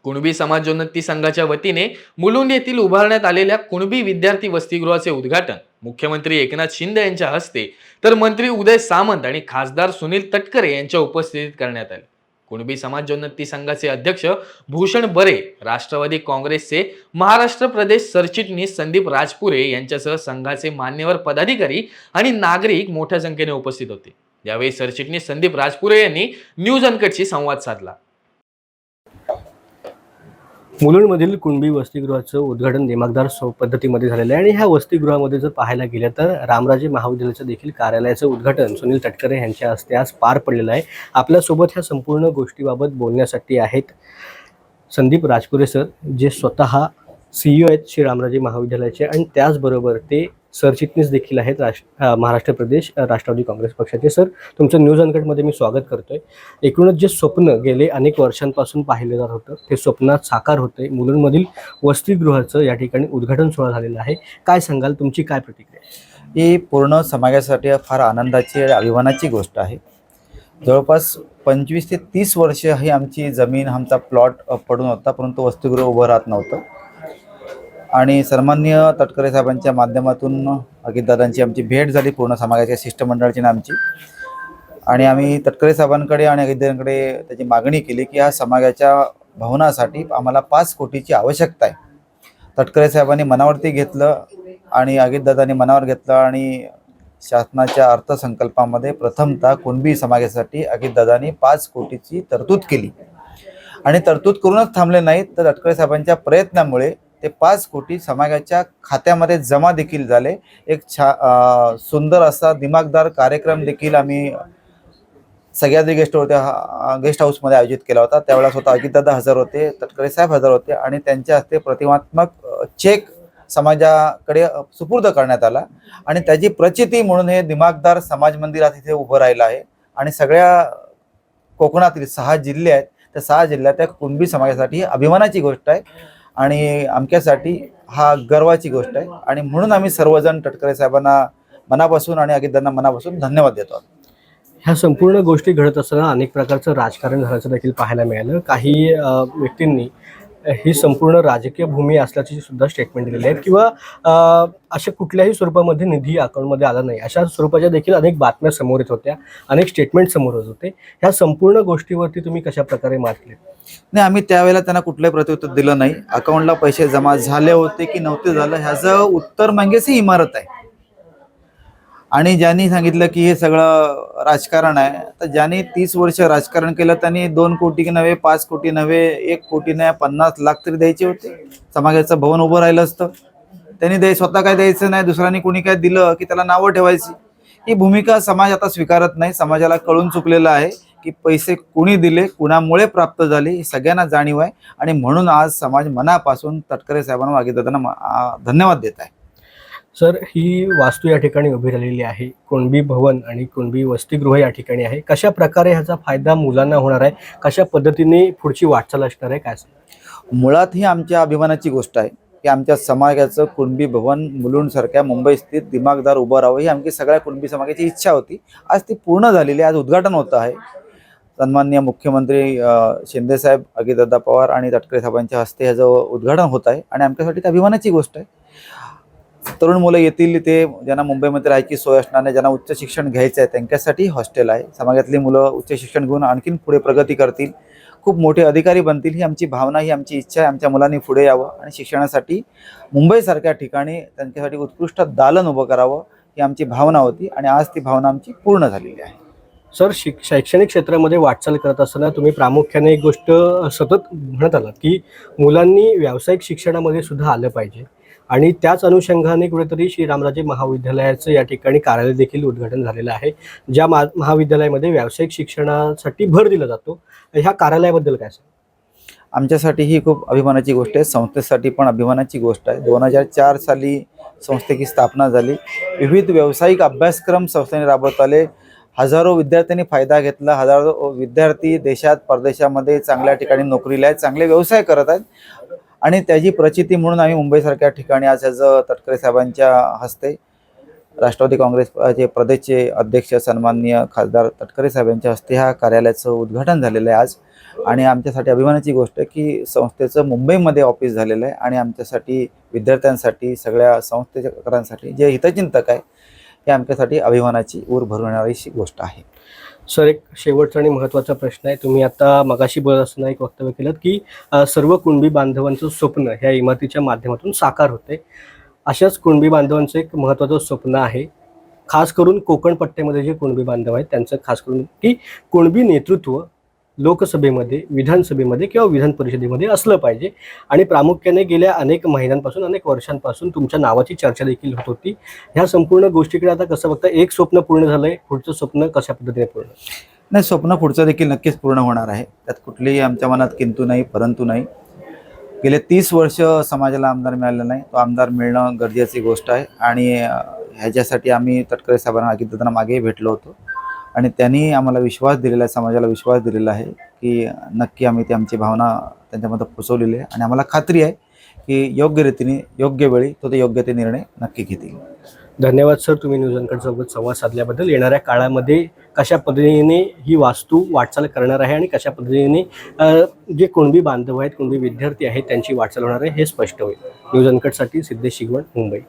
कुणबी समाजोन्नती संघाच्या वतीने मुलुंड येथील उभारण्यात आलेल्या कुणबी विद्यार्थी वसतिगृहाचे उद्घाटन मुख्यमंत्री एकनाथ शिंदे यांच्या हस्ते तर मंत्री उदय सामंत आणि खासदार सुनील तटकरे यांच्या उपस्थितीत करण्यात आले. कुणबी समाजोन्नती संघाचे अध्यक्ष भूषण बरे, राष्ट्रवादी काँग्रेसचे महाराष्ट्र प्रदेश सरचिटणीस संदीप राजपुरे यांच्यासह संघाचे मान्यवर पदाधिकारी आणि नागरिक मोठ्या संख्येने उपस्थित होते. यावेळी सरचिटणीस संदीप राजपुरे यांनी न्यूज अनकटशी संवाद साधला. मुलुंडमधील कुणबी वसतिगृहाचं उद्घाटन दिमागदार पद्धतीमध्ये झालेलं आहे आणि ह्या वसतिगृहामध्ये जर पाहायला गेलं तर रामराजे महाविद्यालयाचं देखील कार्यालयाचं उद्घाटन सुनील तटकरे यांच्या हस्ते आज पार पडलेलं आहे. आपल्यासोबत ह्या संपूर्ण गोष्टीबाबत बोलण्यासाठी आहेत संदीप राजपुरे सर, जे स्वतः CEO आहेत श्री रामराजे महाविद्यालयाचे आणि त्याचबरोबर ते सरचिटणीस देखील आहेत महाराष्ट्र प्रदेश राष्ट्रवादी काँग्रेस पक्षाचे. सर, तुमचं न्यूज अनकटमध्ये मी स्वागत करतोय. एकूणच जे स्वप्न गेले अनेक वर्षांपासून पाहिलं जात होतं ते स्वप्नात साकार होतंय. मुलुंडमधील वसतिगृहाचं या ठिकाणी उद्घाटन सोहळा झालेला आहे. काय सांगाल, तुमची काय प्रतिक्रिया? ही पूर्ण समाजासाठी फार आनंदाची आणि अभिमानाची गोष्ट आहे. जवळपास 25 ते 30 वर्ष ही आमची जमीन, आमचा प्लॉट पडून होता, परंतु वसतिगृह उभं राहत नव्हतं. आणि सन्माननीय तटकरे साहेबांच्या माध्यमातून अजितदादांची आमची भेट झाली, पूर्ण समाजाच्या शिष्टमंडळाची ना आमची. आणि आम्ही तटकरे साहेबांकडे आणि अजितदादांकडे त्याची मागणी केली की ह्या समाजाच्या भवनासाठी आम्हाला 5 कोटीची आवश्यकता आहे. तटकरे साहेबांनी मनावरती घेतलं आणि अजितदादांनी मनावर घेतलं आणि शासनाच्या अर्थसंकल्पामध्ये प्रथमतः कुणबी समाजासाठी अजितदादांनी 5 कोटीची तरतूद केली. आणि तरतूद करूनच थांबले नाहीत, तर तटकरे साहेबांच्या प्रयत्नामुळे ते 5 कोटी समाजाच्या खात्यामध्ये जमा देखील झाले. एक सुंदर असा दिमागदार कार्यक्रम देखील आम्ही सह्याद्री गेस्ट हाऊसमध्ये आयोजित केला होता. त्यावेळेला स्वतः अजितदादा हजर होते, तटकरे साहेब हजर होते आणि त्यांच्या हस्ते प्रतिमात्मक चेक समाजाकडे सुपूर्द करण्यात आला. आणि त्याची प्रचिती म्हणून हे दिमागदार समाज मंदिरात इथे उभं राहिलं आहे. आणि सगळ्या कोकणातील 6 जिल्हे आहेत, त्या 6 जिल्ह्यात कुणबी समाजासाठी अभिमानाची गोष्ट आहे आणि आमच्यासाठी हा गर्वाची गोष्ट आहे. आणि म्हणून आम्ही सर्वजण तटकरे साहेबांना मनापासून आणि अजितदादांना मनापासून धन्यवाद देतो. ह्या संपूर्ण गोष्टी घडत असताना अनेक प्रकारचं राजकारण झाल्याचं देखील पाहायला मिळालं. काही व्यक्तींनी ही संपूर्ण राजकीय भूमी असल्याची सुद्धा स्टेटमेंट दिलेली आहेत किंवा अशा कुठल्याही स्वरूपामध्ये निधी अकाउंटमध्ये आला नाही अशा स्वरूपाच्या देखील अनेक बातम्या समोर येत होत्या, अनेक स्टेटमेंट समोर येत होते. ह्या संपूर्ण गोष्टीवरती तुम्ही कशा प्रकारे मात केली? नाही, आम्ही त्यावेळेला त्यांना कुठलंही प्रत्युत्तर दिलं नाही. अकाउंटला पैसे जमा झाले होते की नव्हते झालं ह्याचं उत्तर म्हणजेच ही इमारत आहे. आणि ज्यांनी सांगितलं की हे सगळं राजकारण आहे, तर ज्यांनी 30 वर्ष राजकारण केलं त्यांनी 2 कोटी नव्हे, 5 कोटी नव्हे, 1 कोटी नाही, 50 लाख तरी द्यायचे होते. समाजाचं भवन उभं राहिलं असतं. त्यांनी स्वतः काय द्यायचं नाही, दुसऱ्यांनी कोणी काय दिलं की त्याला नावं ठेवायची. ही भूमिका समाज आता स्वीकारत नाही. समाजाला कळून चुकलेलं आहे की पैसे कुणी दिले, कुणामुळे प्राप्त झाले ही सगळ्यांना जाणीव आहे. आणि म्हणून आज समाज मनापासून तटकरे साहेबांना, अजितदादांना धन्यवाद देत आहे. सर, ही वास्तू या ठिकाणी उभी राहिलेली आहे. कुणबी भवन आणि कुणबी वसतिगृह या ठिकाणी आहे. कशा प्रकारे ह्याचा फायदा मुलांना होणार आहे, कशा पद्धतीने पुढची वाटचाल असणार आहे, काय? मुळात ही आमच्या अभिमानाची गोष्ट आहे की आमच्या समाजाचं कुणबी भवन मुलुंडसारख्या मुंबई स्थित दिमागदार उभं राहावं ही आमची सगळ्या कुणबी समाजाची इच्छा होती. आज ती पूर्ण झालेली आहे. आज उद्घाटन होतं आहे. सन्माननीय मुख्यमंत्री शिंदेसाहेब, अजितदादा पवार आणि तटकरे साहेबांच्या हस्ते ह्याचं उद्घाटन होत आहे. आणि आमच्यासाठी ती अभिमानाची गोष्ट आहे. तरुण मुलं येतील ते, ज्यांना मुंबईमध्ये राहायची सोय असणार नाही, ज्यांना उच्च शिक्षण घ्यायचं आहे त्यांच्यासाठी हॉस्टेल आहे. समाजातली मुलं उच्च शिक्षण घेऊन आणखीन पुढे प्रगती करतील, खूप मोठे अधिकारी बनतील ही आमची भावना, ही आमची इच्छा आहे. आमच्या मुलांनी पुढे यावं आणि शिक्षणासाठी मुंबईसारख्या ठिकाणी त्यांच्यासाठी उत्कृष्ट दालन उभं करावं ही आमची भावना होती. आणि आज ती भावना आमची पूर्ण झालेली आहे. सर, शैक्षणिक क्षेत्रामध्ये वाटचाल करत असताना तुम्ही प्रामुख्याने एक गोष्ट सतत म्हणत आलात की मुलांनी व्यावसायिक शिक्षणामध्ये सुद्धा आलं पाहिजे आणि त्याच अनुषंगाने कुठेतरी श्री रामराजे महाविद्यालयाचं या ठिकाणी कार्यालय देखील उद्घाटन झालेलं आहे, ज्या महाविद्यालयामध्ये व्यावसायिक शिक्षणासाठी भर दिला जातो. ह्या कार्यालयाबद्दल काय सांग? आमच्यासाठी ही खूप अभिमानाची गोष्ट आहे. संस्थेसाठी पण अभिमानाची गोष्ट आहे. 2004 साली संस्थेची स्थापना झाली. विविध व्यावसायिक अभ्यासक्रम संस्थेने राबवत आले. हजारो विद्यार्थ्यांनी फायदा घेतला. हजारो विद्यार्थी देशात परदेशामध्ये चांगल्या ठिकाणी नोकरीला आहेत, चांगले व्यवसाय करत आहेत. आणि त्याची प्रचिती म्हणून आम्ही मुंबईसारख्या ठिकाणी आज ह्याचं तटकरे साहेबांच्या हस्ते, राष्ट्रवादी काँग्रेसचे प्रदेशचे अध्यक्ष सन्माननीय खासदार तटकरे साहेबांच्या हस्ते ह्या कार्यालयाचं उद्घाटन झालेलं आहे आज. आणि आमच्यासाठी अभिमानाची गोष्ट आहे की संस्थेचं मुंबईमध्ये ऑफिस झालेलं आहे आणि आमच्यासाठी विद्यार्थ्यांसाठी सगळ्या संस्थेकरांसाठी जे हितचिंतक आहे हे आमच्यासाठी अभिमानाची ऊर भरून येणारी गोष्ट आहे. सर, एक शेवटचा आणि महत्त्वाचा प्रश्न आहे. तुम्ही आता मगाशी बोलत असताना एक वक्तव्य केलं की सर्व कुणबी बांधवांचं स्वप्न ह्या इमारतीच्या माध्यमातून साकार होते. अशाच कुणबी बांधवांचं एक महत्त्वाचं स्वप्न आहे, खास करून कोकण पट्ट्यामध्ये जे कुणबी बांधव आहेत त्यांचं, खास करून की कुणबी नेतृत्व लोकसभेमध्ये, विधानसभेमध्ये किंवा विधान परिषदेमध्ये असलं पाहिजे. आणि प्रामुख्याने गेल्या अनेक महिन्यांपासून, अनेक वर्षांपासून तुमच्या नावाची चर्चा देखील होत होती. ह्या संपूर्ण गोष्टीकडे आता कसं बघता? एक स्वप्न पूर्ण झालंय, पुढचं स्वप्न कशा पद्धतीने पूर्ण? नाही, स्वप्न पुढचं देखील नक्कीच पूर्ण होणार आहे. त्यात कुठलीही आमच्या मनात किंतु नाही परंतु नाही. गेले 30 वर्ष समाजाला आमदार मिळालेला नाही, तो आमदार मिळणं गरजेची गोष्ट आहे. आणि ह्याच्यासाठी आम्ही तटकरे साहेबांना अजितदादांना मागेही भेटलो होतो आणि त्यांनी आम्हाला विश्वास दिलेला आहे, समाजाला विश्वास दिलेला आहे की नक्की आम्ही ती आमची भावना त्यांच्यामध्ये पोचवलेली आहे. आणि आम्हाला खात्री आहे की योग्य रीतीने योग्य वेळी ते योग्य ते निर्णय नक्की घेतील. धन्यवाद सर, तुम्ही न्यूज अँकरसोबत संवाद साधल्याबद्दल. येणाऱ्या काळामध्ये कशा पद्धतीने ही वास्तू वाटचाल करणार आहे आणि कशा पद्धतीने जे कुणबी बांधव आहेत, कुणबी विद्यार्थी आहेत त्यांची वाटचाल होणार आहे हे स्पष्ट होईल. न्यूज अँकरसाठी सिद्धेश शिगवण, मुंबई.